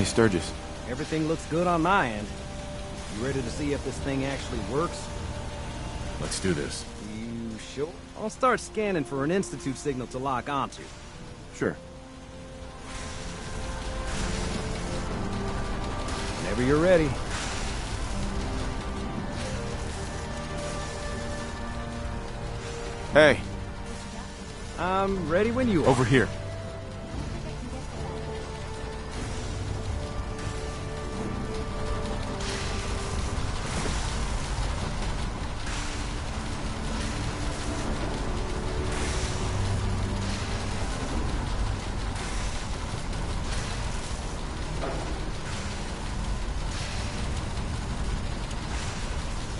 Hey, Sturgis. Everything looks good on my end. You ready to see if this thing actually works? Let's do this. You sure? I'll start scanning for an Institute signal to lock onto. Sure. Whenever you're ready. Hey, I'm ready when you are. over here.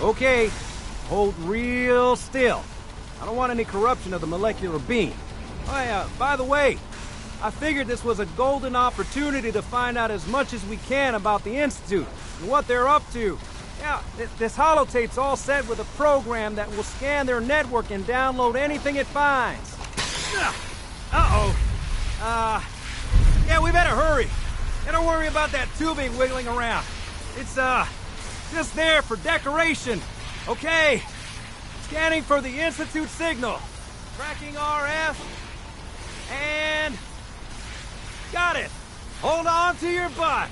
Okay, hold real still. I don't want any corruption of the molecular beam. Oh yeah, by the way, I figured this was a golden opportunity to find out as much as we can about the Institute and what they're up to. Yeah, this holotape's all set with a program that will scan their network and download anything it finds. Uh-oh. Yeah, we better hurry. And don't worry about that tubing wiggling around. It's, just there for decoration. Okay. Scanning for the Institute signal. Tracking RF. And... got it. Hold on to your butt.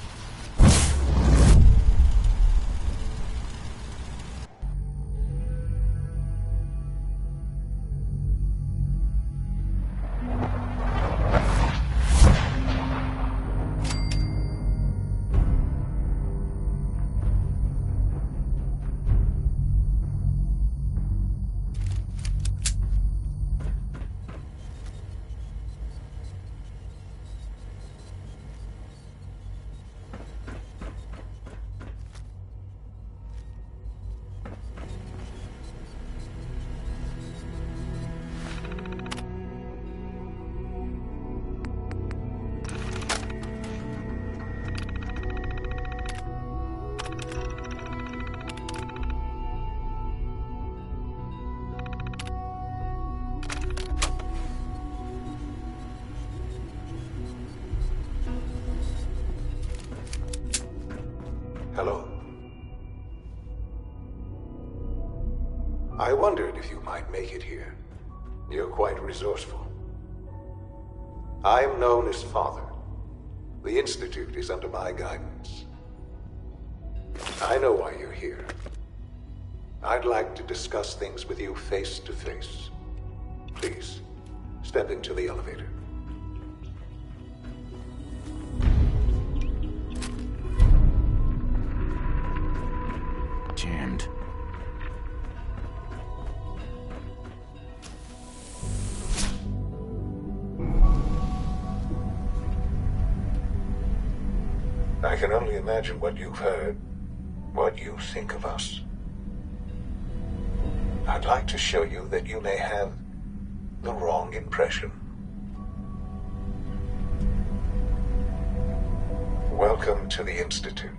Hello. I wondered if you might make it here. You're quite resourceful. I'm known as Father. The Institute is under my guidance. I know why you're here. I'd like to discuss things with you face to face. Please, step into the elevator. Jammed. I can only imagine what you've heard, what you think of us. I'd like to show you that you may have the wrong impression. Welcome to the Institute.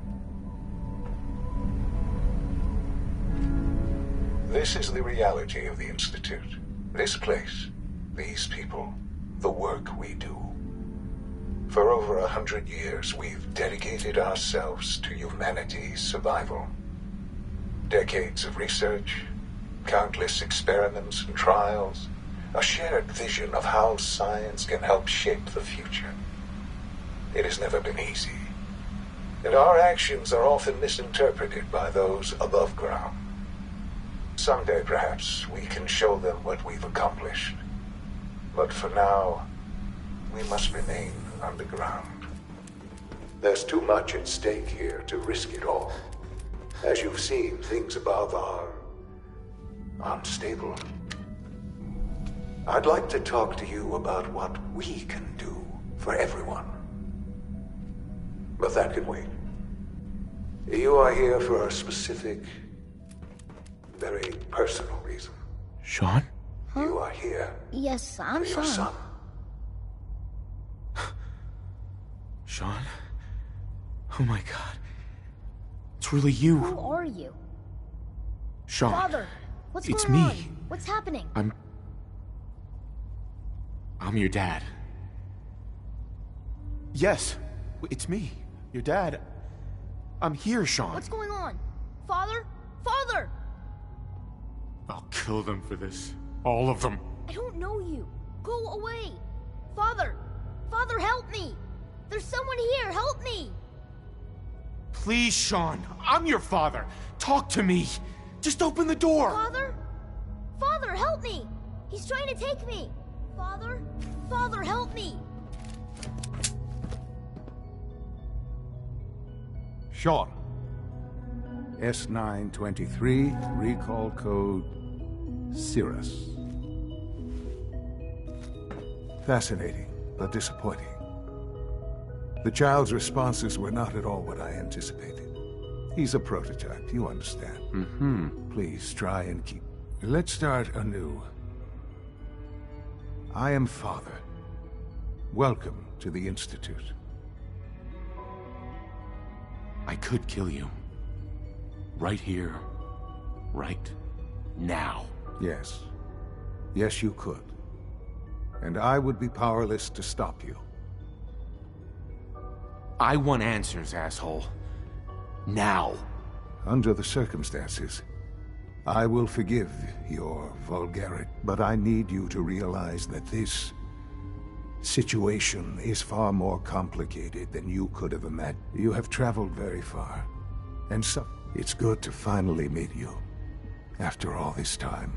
This is the reality of the Institute. This place, these people, the work we do. For over 100 years, we've dedicated ourselves to humanity's survival. Decades of research, countless experiments and trials, a shared vision of how science can help shape the future. It has never been easy, and our actions are often misinterpreted by those above ground. Someday, perhaps, we can show them what we've accomplished. But for now, we must remain underground. There's too much at stake here to risk it all. As you've seen, things above are unstable. I'd like to talk to you about what we can do for everyone. But that can wait. You are here for a specific, very personal reason. Shaun? Huh? You are here Yes, I'm for your Shaun. son. Shaun? Oh my god. It's really you. Who are you? Shaun. Father, what's It's going me. on? What's happening? I'm your dad. Yes, it's me. Your dad... I'm here, Shaun. What's going on? Father? Father! I'll kill them for this. All of them. I don't know you. Go away. Father! Father, help me! There's someone here, help me! Please, Shaun. I'm your father. Talk to me. Just open the door. Father? Father, help me! He's trying to take me! Father? Father, help me! Shaun. S923, recall code Cirrus. Fascinating, but disappointing. The child's responses were not at all what I anticipated. He's a prototype, you understand. Please try and keep... Let's start anew. I am Father. Welcome to the Institute. I could kill you. Right here. Right now. Yes. Yes, you could. And I would be powerless to stop you. I want answers, asshole. Now. Under the circumstances, I will forgive your vulgarity, but I need you to realize that this situation is far more complicated than you could have imagined. You have traveled very far, and so it's good to finally meet you. After all this time,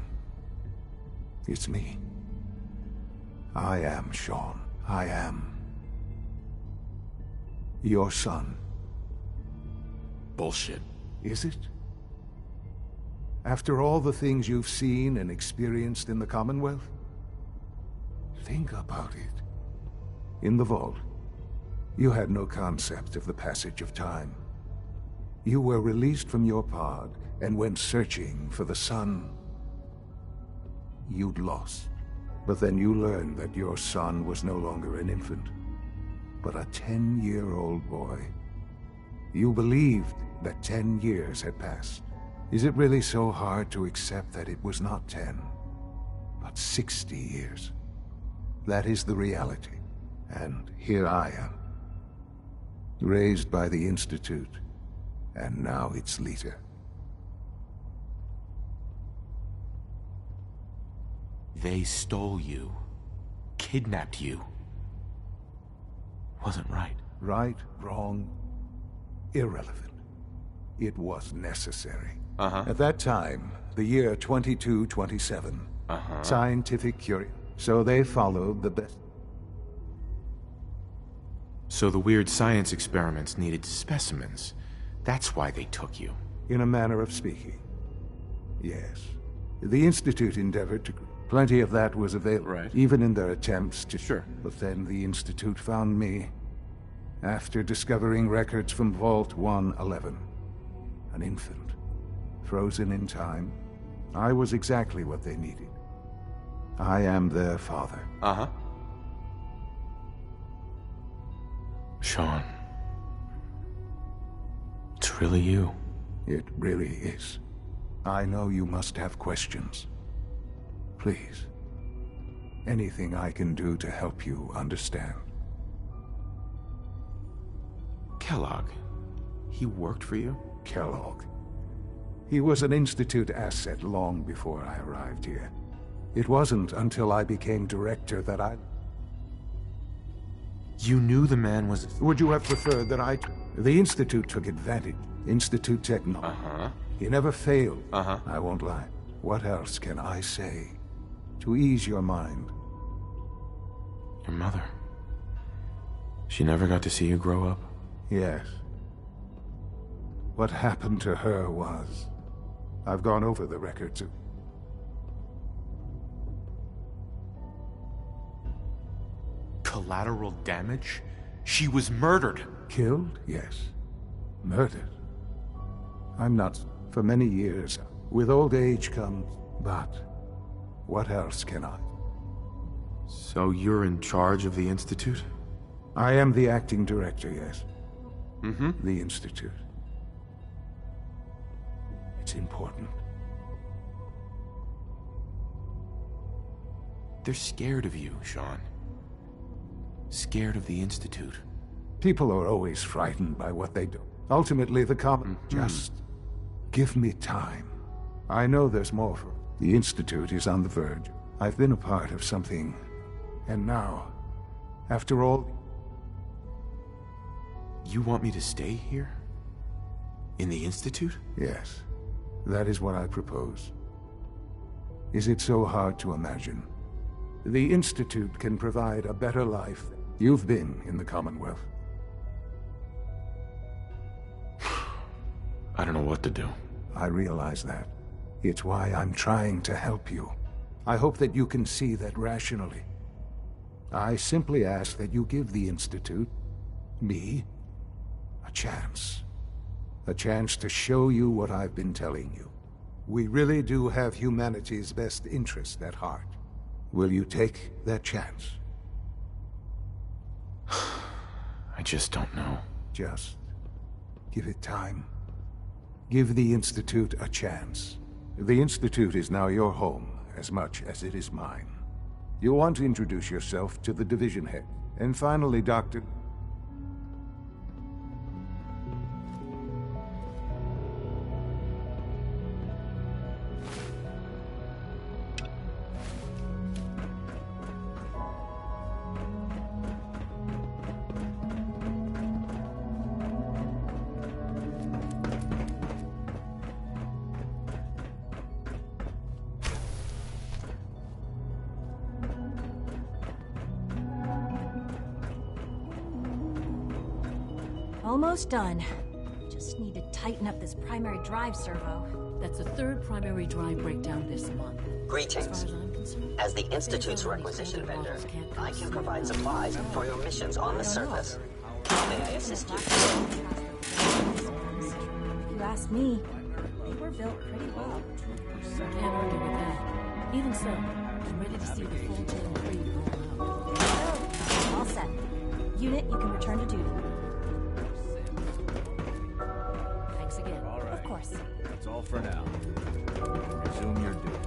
it's me. I am Shaun. I am your son. Bullshit. Is it? After all the things you've seen and experienced in the Commonwealth? Think about it. In the vault, you had no concept of the passage of time. You were released from your pod and went searching for the son you'd lost. But then you learned that your son was no longer an infant, but a 10-year-old boy. You believed that 10 years had passed. Is it really so hard to accept that it was not 10, but 60 years? That is the reality. And here I am, raised by the Institute, and now its leader. They stole you. Kidnapped you. Wasn't right. Right, wrong, irrelevant. It was necessary. At that time, the year 2227, scientific curiosity. So they followed the best. So the weird science experiments needed specimens. That's why they took you. In a manner of speaking. Yes. The Institute endeavored to... Plenty of that was available. Right. Even in their attempts to... Sure. But then the Institute found me. After discovering records from Vault 111. An infant. Frozen in time. I was exactly what they needed. I am their father. Shaun. It's really you. It really is. I know you must have questions. Please. Anything I can do to help you understand. Kellogg. He worked for you? Kellogg. He was an Institute asset long before I arrived here. It wasn't until I became director that I... You knew the man was... Would you have preferred that I... The Institute took advantage. Institute technology. He never failed. I won't lie. What else can I say to ease your mind? Your mother. She never got to see you grow up? Yes. What happened to her was... I've gone over the records of... Collateral damage? She was murdered. Killed? Yes. Murdered. I'm not... For many years, with old age comes... But... What else can I? So you're in charge of the Institute? I am the acting director, yes. The Institute. It's important. They're scared of you, Shaun. Scared of the Institute. People are always frightened by what they do. Ultimately, the common... Just give me time. I know there's more for... The Institute is on the verge. I've been a part of something. And now, after all... You want me to stay here? In the Institute? Yes, that is what I propose. Is it so hard to imagine? The Institute can provide a better life. You've been in the Commonwealth. I don't know what to do. I realize that. It's why I'm trying to help you. I hope that you can see that rationally. I simply ask that you give the Institute, me, a chance. A chance to show you what I've been telling you. We really do have humanity's best interest at heart. Will you take that chance? I just don't know. Just give it time. Give the Institute a chance. The Institute is now your home as much as it is mine. You'll want to introduce yourself to the division head. And finally, Dr. Almost done. Just need to tighten up this primary drive servo. That's the third primary drive breakdown this month. Greetings. As far as I'm concerned, As the Institute's requisition vendor, I can provide supplies for your missions on the surface. How may I assist you? If you ask me, they were built pretty well. can't argue with that. Even so, I'm ready to see the full Gen 3 roll out. So, all set. Unit, you can return to duty. Thanks again. All right. Of course. That's all for now. Resume your duties.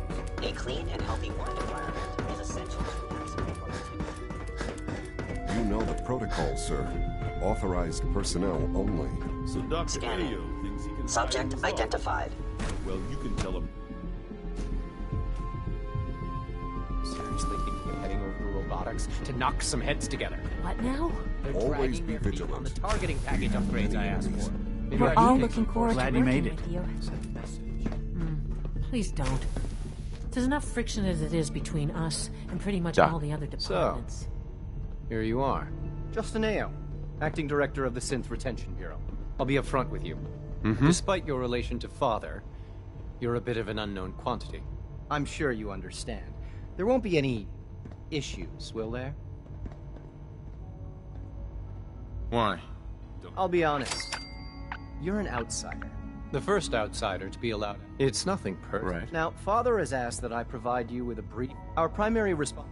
A clean and healthy work environment is essential to maximum productivity. You know the protocol, sir. Authorized personnel only. So Dr. Scanning. Ayo thinks he can Subject find himself. identified. Well, you can tell him. Seriously think you're heading over to robotics to knock some heads together? What now? They're Always dragging be their feet vigilant. on the targeting package upgrades I asked for. Maybe We're I all should take looking some forward to courses. working with you. Please don't. There's enough friction as it is between us and pretty much Doc. all the other So. departments. Here you are. Justin Ayo, Acting Director of the Synth Retention Bureau. I'll be upfront with you. Despite your relation to Father, you're a bit of an unknown quantity. I'm sure you understand. There won't be any issues, will there? Why? I'll be honest. You're an outsider. The first outsider to be allowed. It's nothing personal. Right. Now, Father has asked that I provide you with a brief. Our primary response.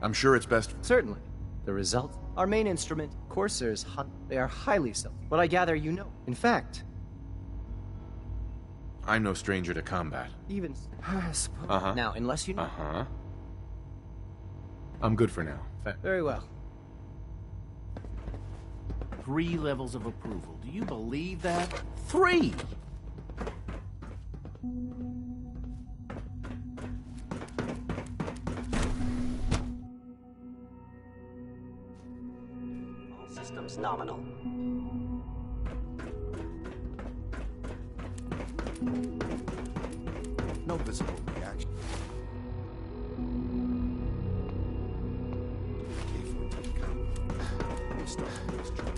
I'm sure it's best. Certainly. The result? Our main instrument, coursers, they are highly stealthy. But I gather you know. In fact, I'm no stranger to combat. even... I suppose. Uh-huh. Now, unless you know... Uh-huh. I'm good for now. Very well. 3 levels of approval. Do you believe that? 3! All systems nominal. No visible reaction. K-14 count. We'll start this job.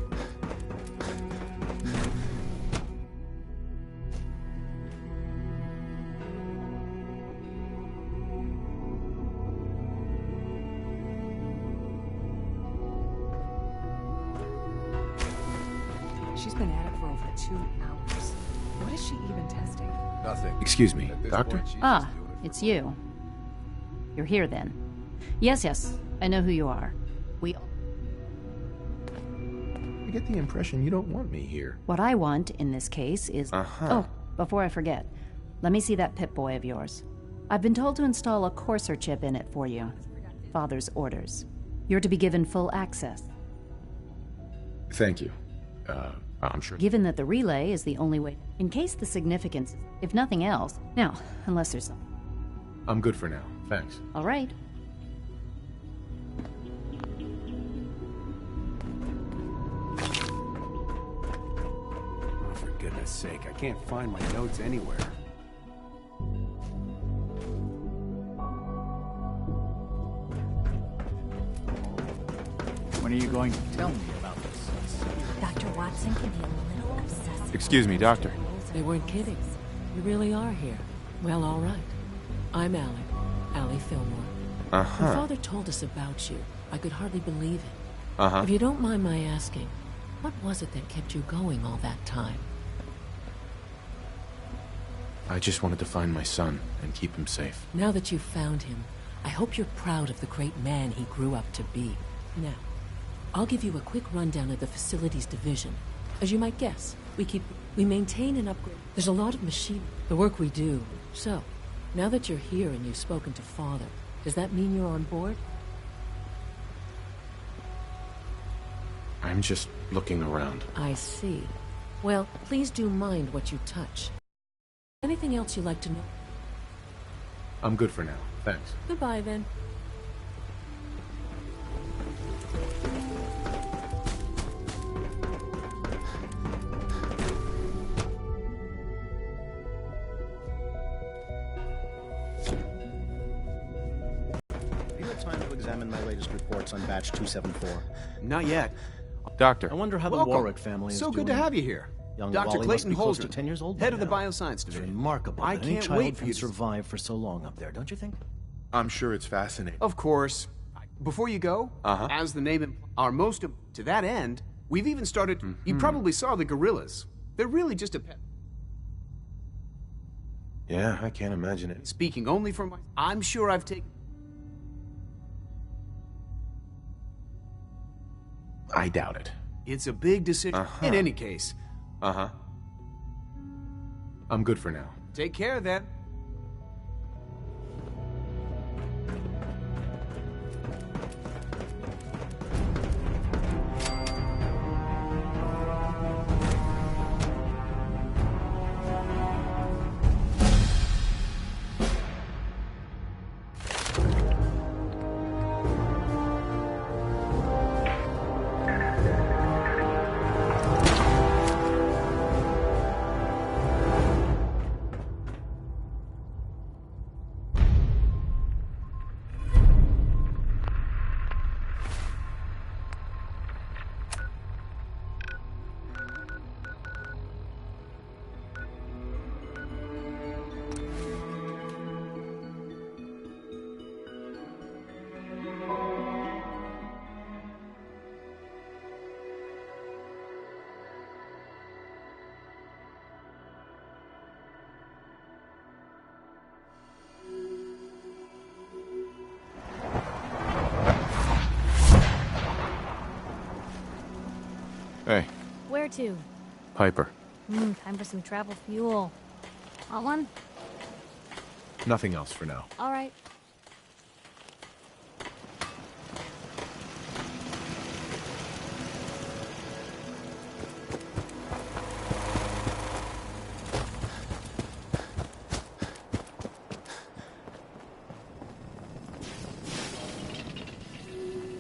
She's been at it for over 2 hours. What is she even testing? Nothing. Excuse me, At this Doctor? point, she's Ah, just doing it it's for you. You're here then. Yes, I know who you are. I get the impression you don't want me here. What I want in this case is... Uh-huh. Oh, before I forget, let me see that Pip-Boy of yours. I've been told to install a courser chip in it for you. Father's orders. You're to be given full access. Thank you. I'm sure... Given that the relay is the only way, in case the significance, if nothing else. Now, unless there's some... I'm good for now. Thanks. All right. Oh, for goodness sake, I can't find my notes anywhere. When are you going to tell me about this? Dr. Watson can be a little obsessive. Excuse me, Doctor. They weren't kidding. You really are here. Well, all right. I'm Allie Fillmore. When Father told us about you, I could hardly believe it. If you don't mind my asking, what was it that kept you going all that time? I just wanted to find my son and keep him safe. Now that you've found him, I hope you're proud of the great man he grew up to be. Now, I'll give you a quick rundown of the facilities division. As you might guess, we maintain and upgrade. There's a lot of machine, the work we do. So, now that you're here and you've spoken to Father, does that mean you're on board? I'm just looking around. I see. Well, please do mind what you touch. Anything else you'd like to know? I'm good for now. Thanks. Goodbye, then. Time to examine my latest reports on batch 274. Not yet. Doctor. I wonder how Welcome. the Warwick family is so doing. good to have you here. Young Dr. Wally Clayton must be close Holder, to 10 years old head by of the now. bioscience It's division. remarkable I that any can't child wait for can you to... survive for so long up there, don't you think? I'm sure it's fascinating. Of course. Before you go, as the name our most... To that end, we've even started... You probably saw the gorillas. They're really just a pet. Yeah, I can't imagine it. Speaking only for my... I'm sure I've taken... I doubt it. It's a big decision. In any case. I'm good for now. Take care, then. Hey. Where to? Piper. Time for some travel fuel. Want one? Nothing else for now. All right.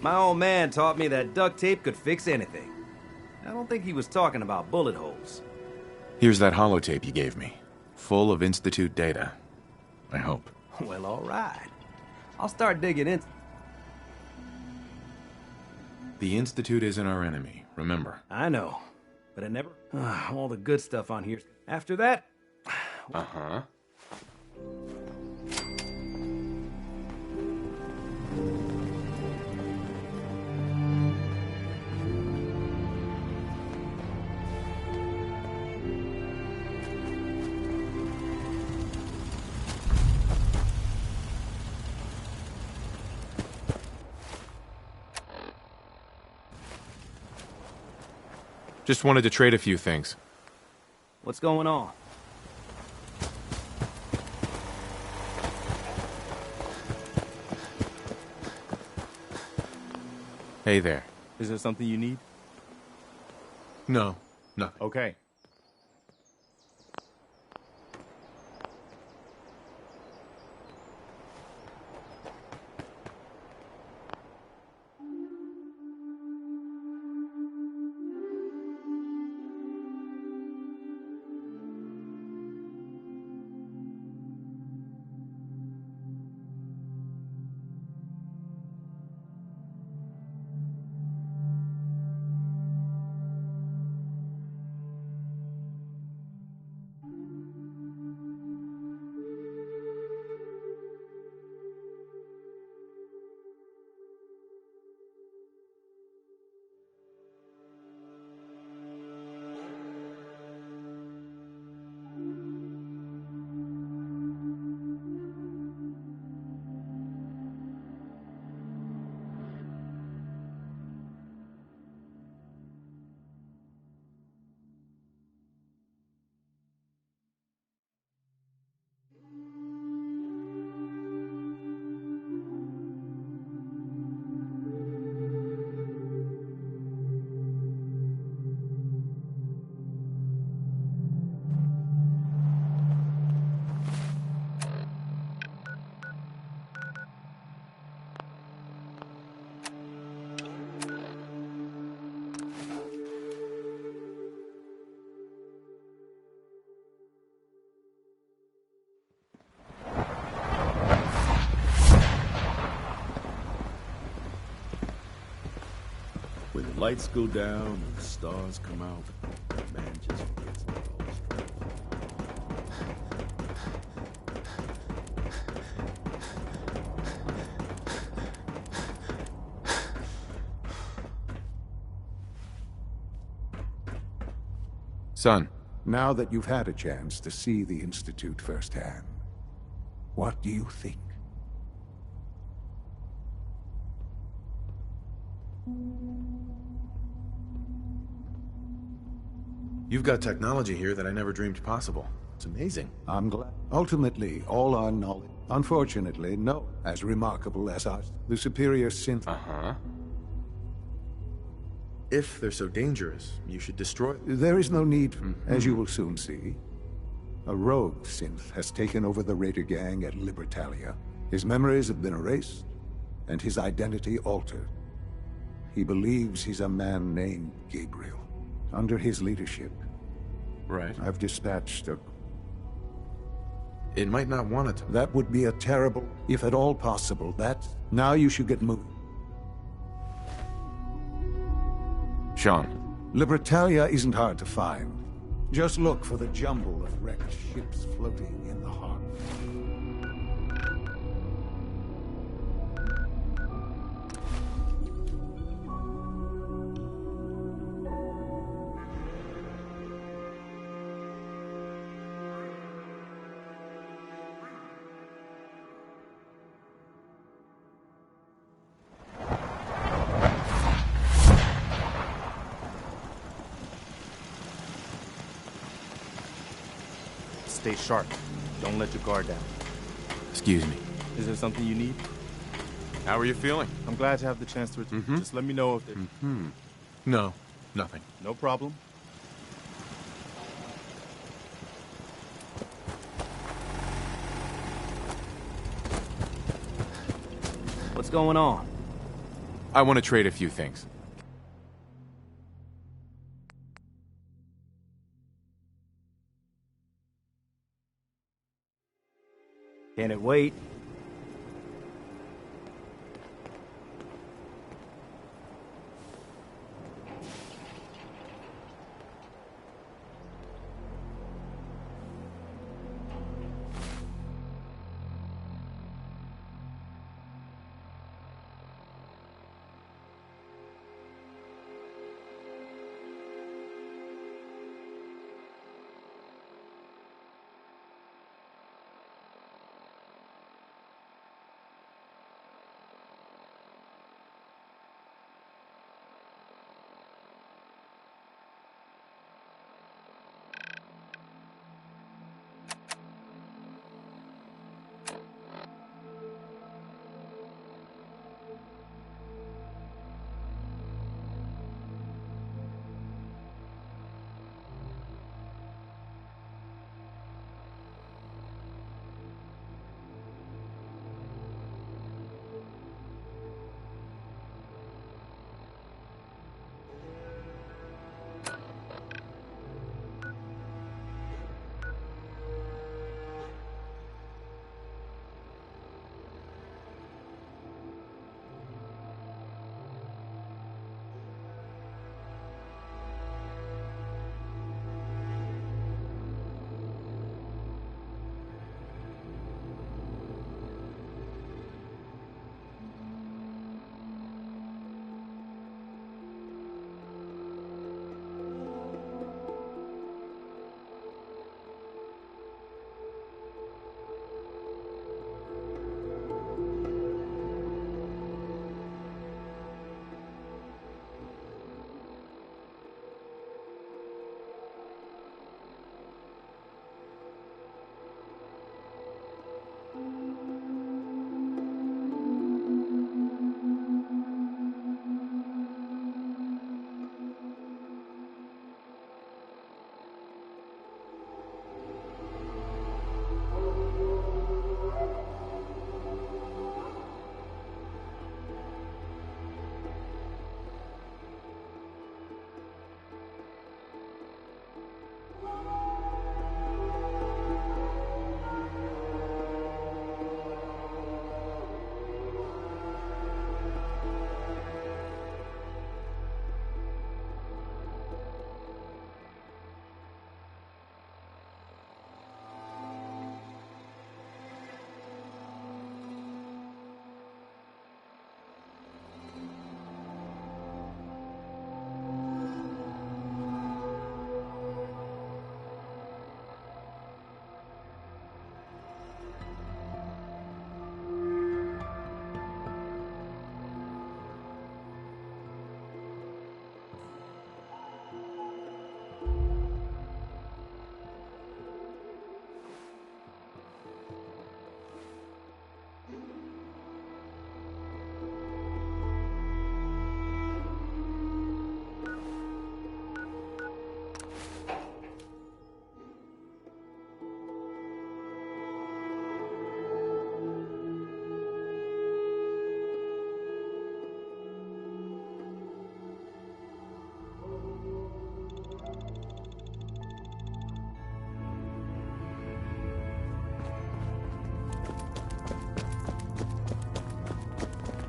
My old man taught me that duct tape could fix anything. I don't think he was talking about bullet holes. Here's that holotape you gave me. Full of Institute data. I hope. Well, all right. I'll start digging in. The Institute isn't our enemy, remember? I know, but it never... all the good stuff on here. After that... Just wanted to trade a few things. What's going on? Hey there. Is there something you need? No, nothing. Okay. When the lights go down and the stars come out, man just forgets it all. Son. Now that you've had a chance to see the Institute firsthand, what do you think? You've got technology here that I never dreamed possible. It's amazing. I'm glad. Ultimately, all our knowledge, unfortunately, no, as remarkable as us, the superior synth. Uh-huh. If they're so dangerous, you should destroy them. There is no need, as you will soon see. A rogue synth has taken over the Raider gang at Libertalia. His memories have been erased, and his identity altered. He believes he's a man named Gabriel. Under his leadership, right, I've dispatched a... It might not want it to. That would be a terrible, if at all possible, now you should get moving. Shaun. Libertalia isn't hard to find. Just look for the jumble of wrecked ships floating in the harbor. Stay sharp. Don't let your guard down. Excuse me. Is there something you need? How are you feeling? I'm glad to have the chance to Just let me know if there's... No, nothing. No problem. What's going on? I want to trade a few things. Can it wait?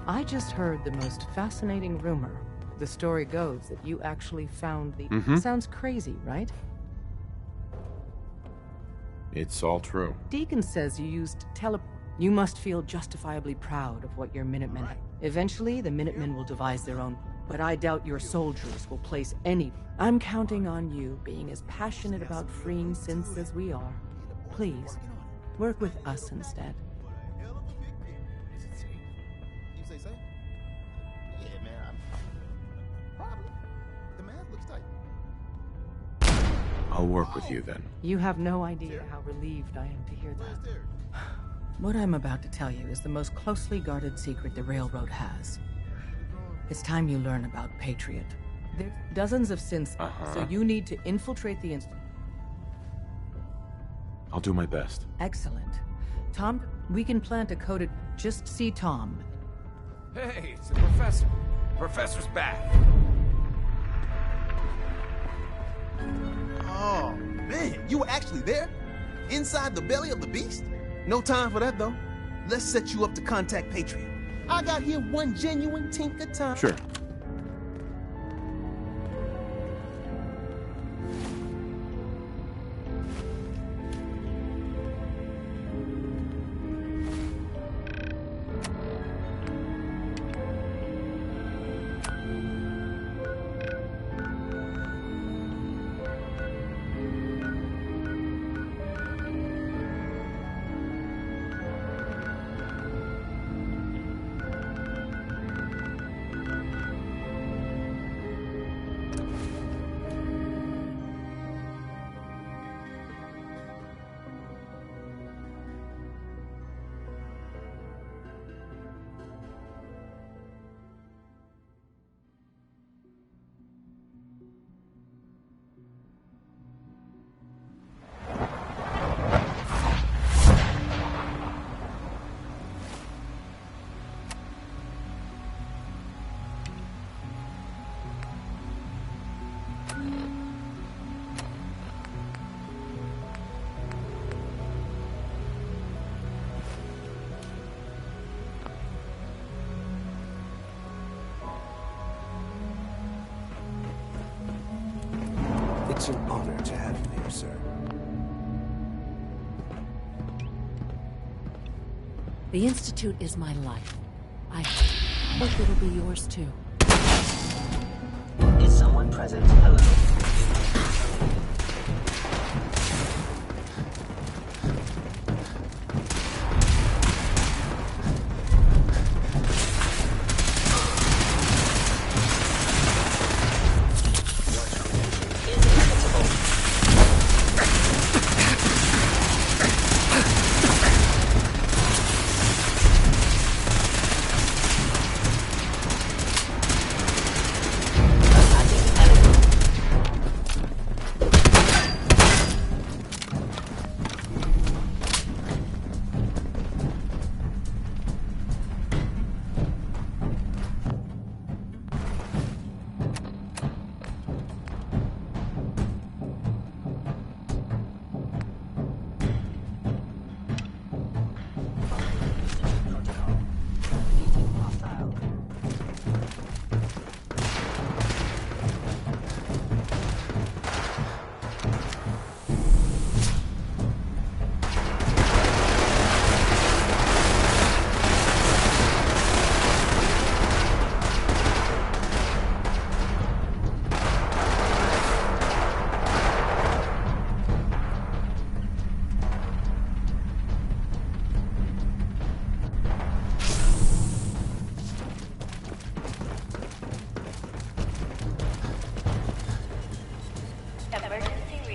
I just heard the most fascinating rumor. The story goes that you actually found the... Sounds crazy, right? It's all true. Deacon says you used You must feel justifiably proud of what your Minutemen have. Eventually, the Minutemen will devise their own, but I doubt your soldiers will place any... I'm counting on you being as passionate about freeing synths as we are. Please, work with us instead. I'll work with you then. You have no idea how relieved I am to hear that. What I'm about to tell you is the most closely guarded secret the Railroad has. It's time you learn about Patriot. There's dozens of synths, so you need to infiltrate the institute. I'll do my best. Excellent. Tom, we can plant a coded... Just see Tom. Hey, it's the professor. Professor's back. Oh, man, you were actually there? Inside the belly of the beast? No time for that, though. Let's set you up to contact Patriot. I got here one genuine tink of time. Sure. It's an honor to have you here, sir. The Institute is my life. I hope it'll be yours too. Is someone present? Hello?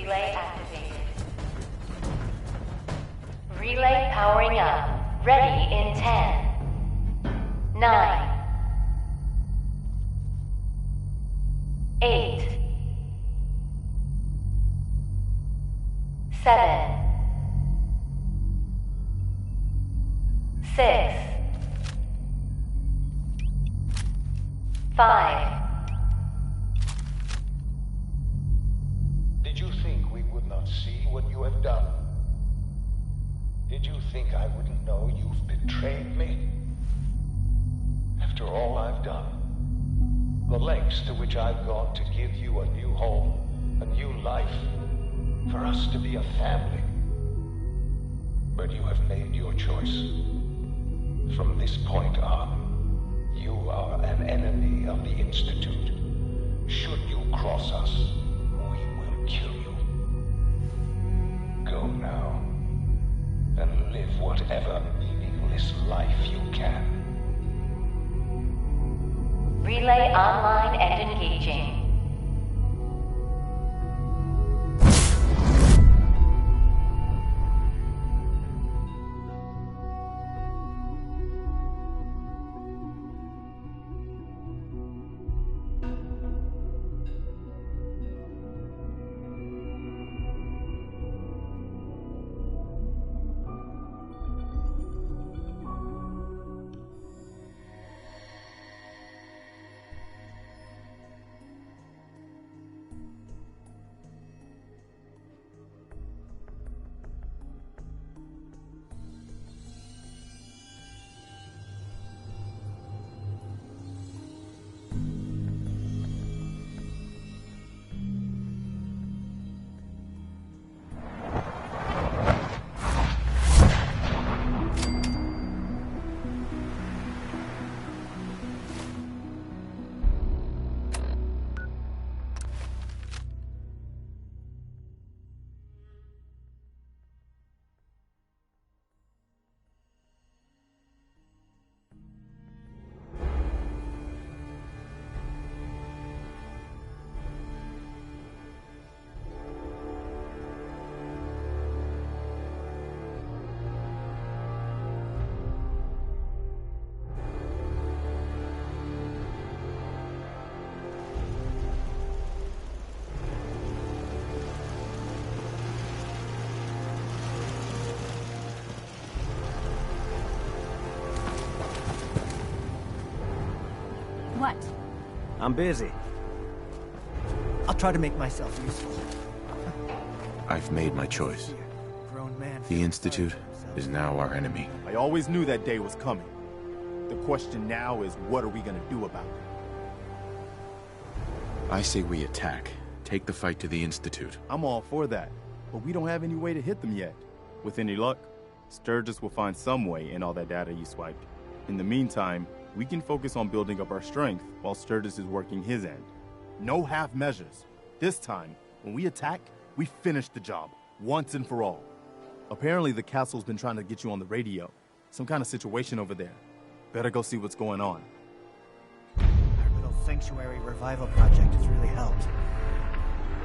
Relay activated. Relay powering up. Ready in 10, 9, 8, 7, 6, 5. Did you think we would not see what you have done? Did you think I wouldn't know you've betrayed me? After all I've done, the lengths to which I've gone to give you a new home, a new life, for us to be a family. But you have made your choice. From this point on, you are an enemy of the Institute. Should you cross us, we will kill you. Go now, and live whatever meaningless life you can. Relay online and engaging. What? I'm busy. I'll try to make myself useful. I've made my choice. Grown man. The Institute is now our enemy. I always knew that day was coming. The question now is, what are we gonna do about it? I say we attack. Take the fight to the Institute. I'm all for that, but we don't have any way to hit them yet. With any luck, Sturgis will find some way in all that data you swiped. In the meantime, we can focus on building up our strength while Sturgis is working his end. No half measures. This time, when we attack, we finish the job, once and for all. Apparently the castle's been trying to get you on the radio. Some kind of situation over there. Better go see what's going on. Our little sanctuary revival project has really helped.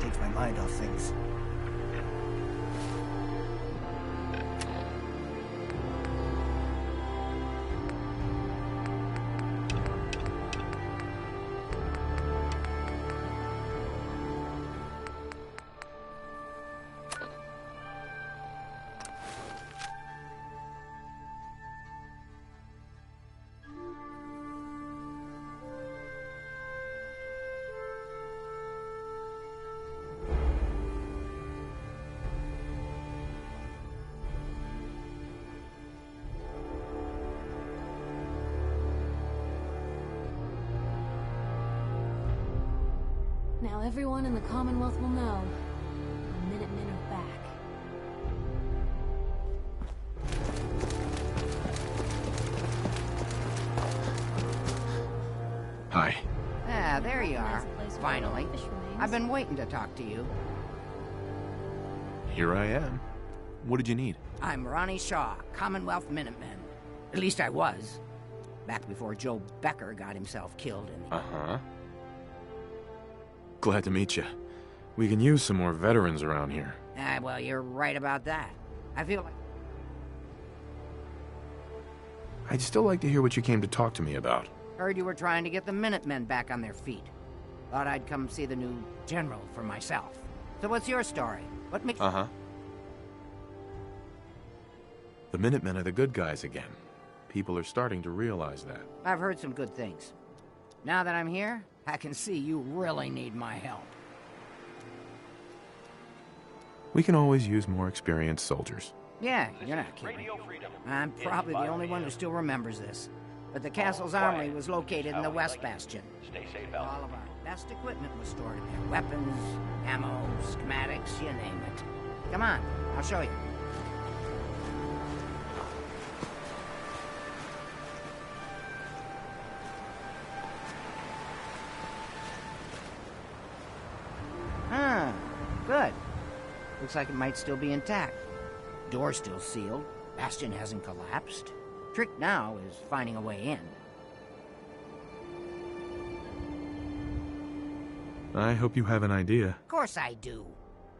Takes my mind off things. Now everyone in the Commonwealth will know. The Minutemen are back. Hi. Ah, there you are. Finally. I've been waiting to talk to you. Here I am. What did you need? I'm Ronnie Shaw, Commonwealth Minutemen. At least I was. Back before Joe Becker got himself killed in the... Uh-huh. Glad to meet you. We can use some more veterans around here. Well, you're right about that. I feel like... I'd still like to hear what you came to talk to me about. Heard you were trying to get the Minutemen back on their feet. Thought I'd come see the new general for myself. So what's your story? What makes... Uh-huh. The Minutemen are the good guys again. People are starting to realize that. I've heard some good things. Now that I'm here, I can see you really need my help. We can always use more experienced soldiers. Yeah, you're not kidding. I'm probably the only one who still remembers this. But the castle's armory was located in the West Bastion. All of our best equipment was stored in there. Weapons, ammo, schematics, you name it. Come on, I'll show you. Good. Looks like it might still be intact. Door's still sealed. Bastion hasn't collapsed. Trick now is finding a way in. I hope you have an idea. Of course I do.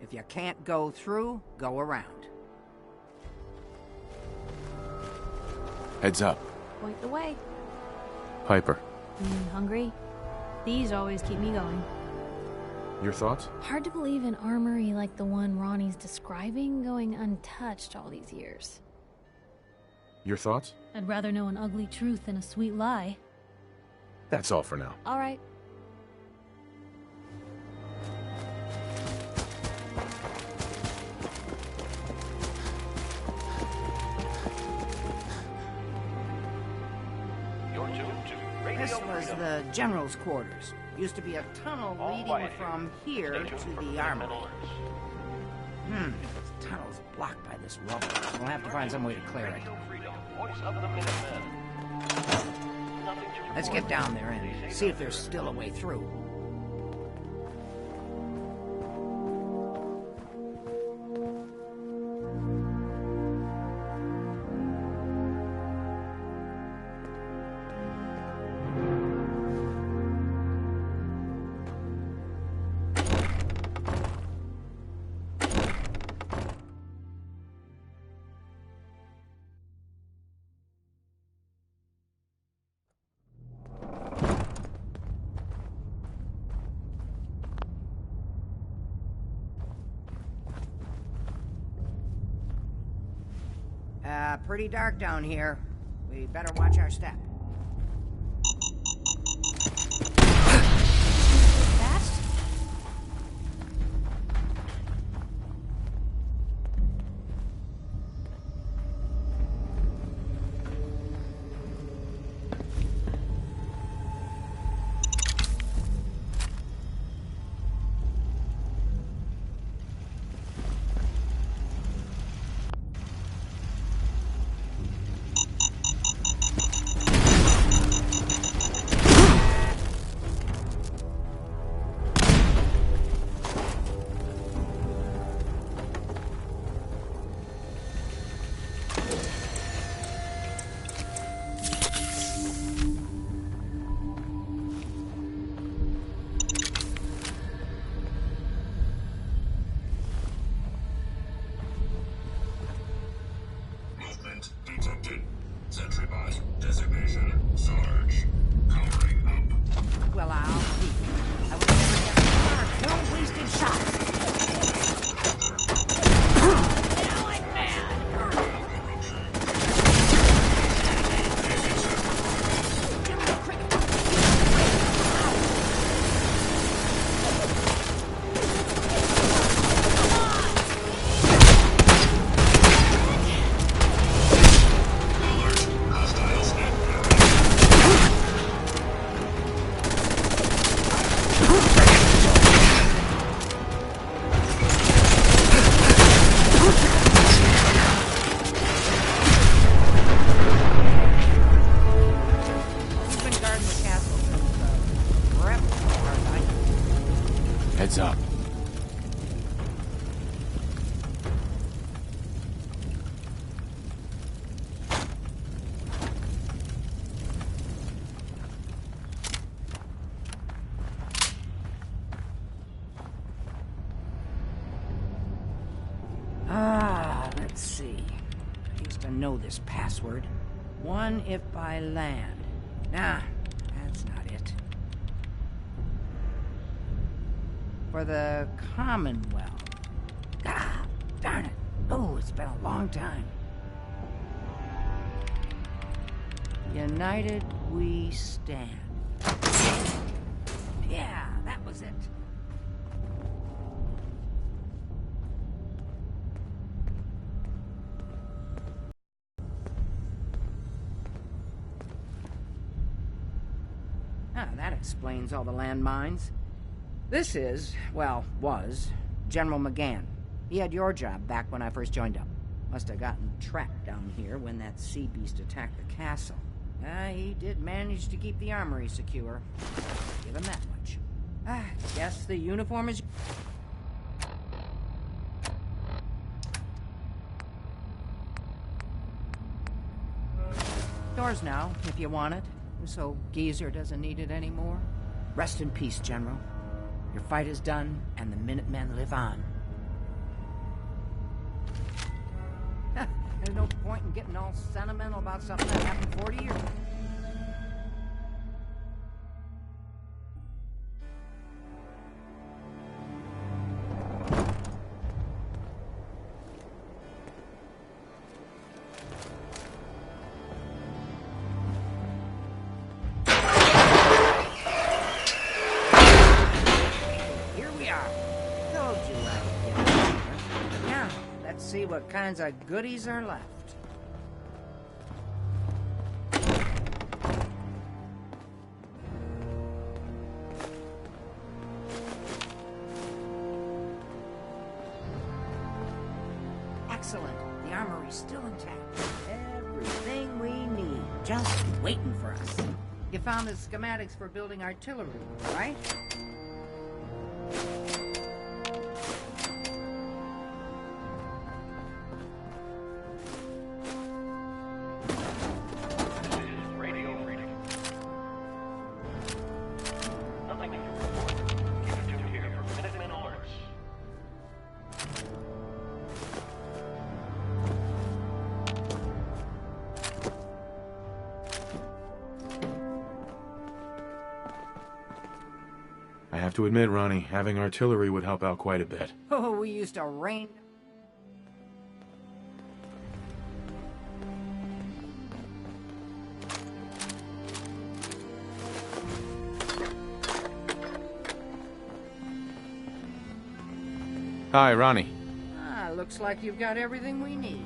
If you can't go through, go around. Heads up. Point the way. Piper. Hungry? These always keep me going. Your thoughts? Hard to believe an armory like the one Ronnie's describing going untouched all these years. Your thoughts? I'd rather know an ugly truth than a sweet lie. That's all for now. All right. This was the general's quarters. Used to be a tunnel leading from here to the armory. This tunnel's blocked by this rubble. We'll have to find some way to clear it. Let's get down there and see if there's still a way through. Pretty dark down here. We better watch our step. Fast? Detected. Sentry bot. Designation. Sarge. Powering up. Well, I'll see. I would never get far. No wasted shots. Now I'm mad. Let's see. I used to know this password. One if by land. Nah, that's not it. For the Commonwealth. Ah, darn it. Oh, it's been a long time. United we stand. Yeah, that was it. That explains all the landmines. This is, well, was, General McGann. He had your job back when I first joined up. Must have gotten trapped down here when that sea beast attacked the castle. He did manage to keep the armory secure. Give him that much. Guess the uniform is... Yours now, if you want it. So Geezer doesn't need it anymore. Rest in peace, General. Your fight is done, and the Minutemen live on. There's no point in getting all sentimental about something that happened 40 years ago. See what kinds of goodies are left. Excellent. The armory's still intact. Everything we need, just waiting for us. You found the schematics for building artillery, right? I have to admit, Ronnie, having artillery would help out quite a bit. Oh, we used to rain... Hi, Ronnie. Looks like you've got everything we need.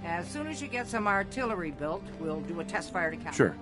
As soon as you get some artillery built, we'll do a test fire to capture. Sure.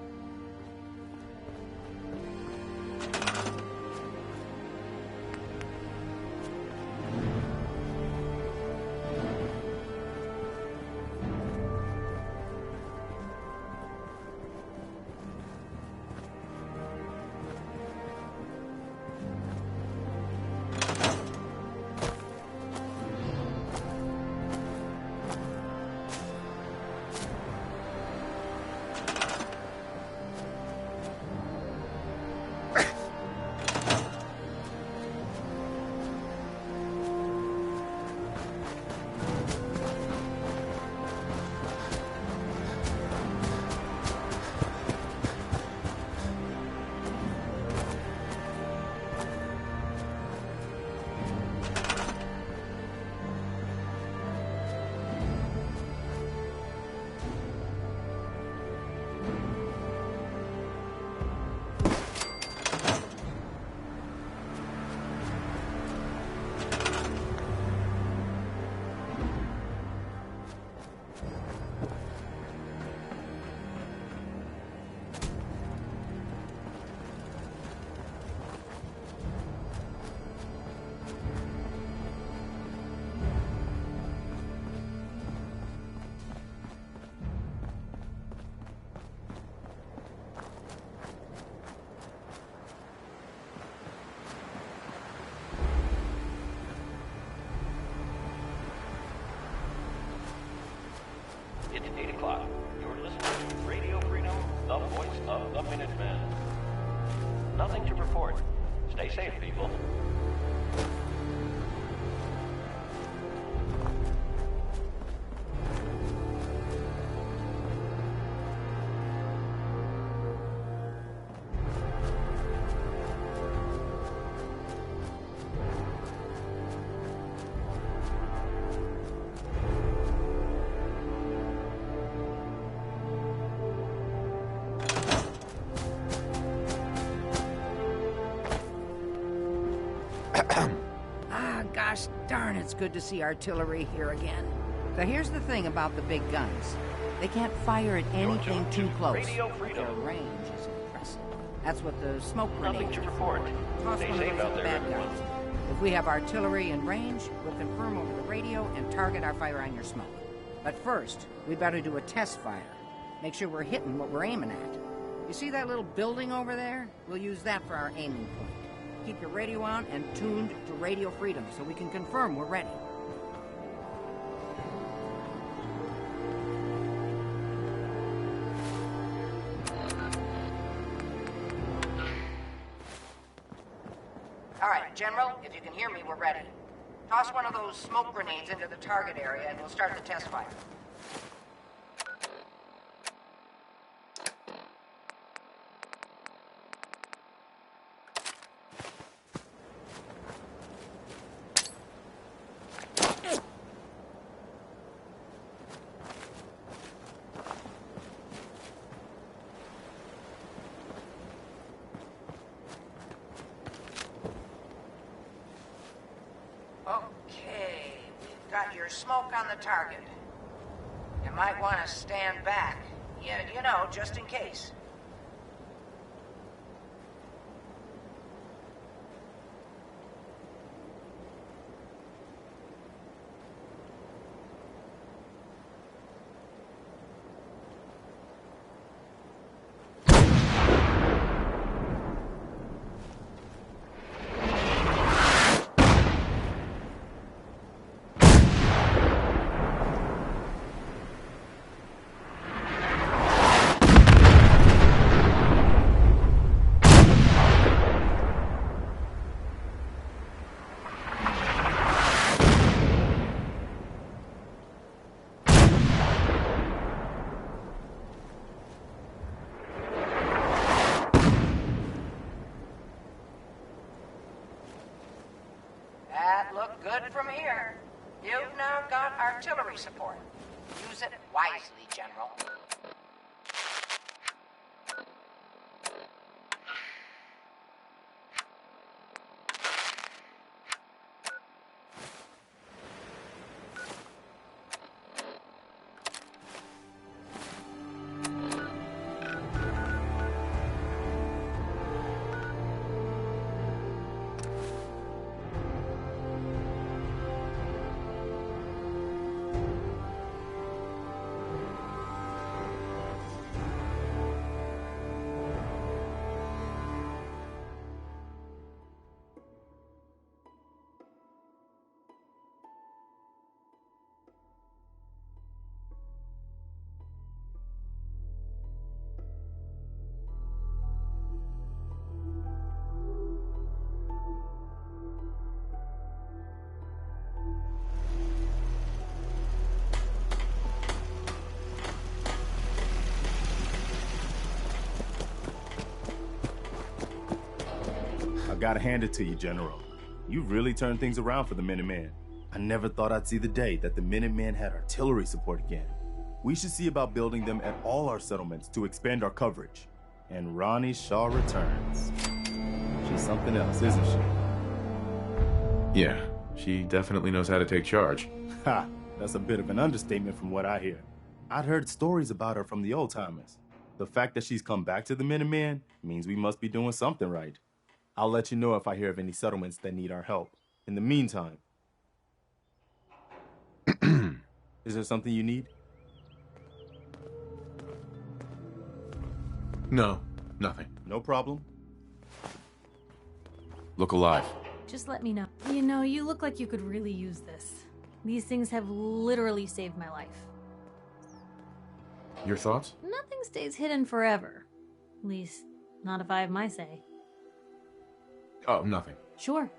It's 8 o'clock. You're listening to Radio Freedom, the voice of the Minutemen. Nothing to report. Stay safe, people. Darn, it's good to see artillery here again. So here's the thing about the big guns. They can't fire at anything too close. But their range is impressive. That's what the smoke grenades Nothing to are report. for. Toss Stay one of safe those out at the there, bad guys. If we have artillery in range, we'll confirm over the radio and target our fire on your smoke. But first, we better do a test fire. Make sure we're hitting what we're aiming at. You see that little building over there? We'll use that for our aiming point. Keep your radio on and tuned to Radio Freedom so we can confirm we're ready. All right, General, if you can hear me, we're ready. Toss one of those smoke grenades into the target area and we'll start the test fire. Okay, we've got your smoke on the target. You might want to stand back. You know, just in case. That looked good from here. You've now got artillery support. Use it wisely, General. Gotta hand it to you, General. You've really turned things around for the Minutemen. I never thought I'd see the day that the Minutemen had artillery support again. We should see about building them at all our settlements to expand our coverage. And Ronnie Shaw returns. She's something else, isn't she? Yeah, she definitely knows how to take charge. Ha! That's a bit of an understatement from what I hear. I'd heard stories about her from the old-timers. The fact that she's come back to the Minutemen means we must be doing something right. I'll let you know if I hear of any settlements that need our help. In the meantime... Is there something you need? No, nothing. No problem. Look alive. Just let me know. You know, you look like you could really use this. These things have literally saved my life. Your thoughts? Nothing stays hidden forever. At least, not if I have my say. Oh, nothing. Sure.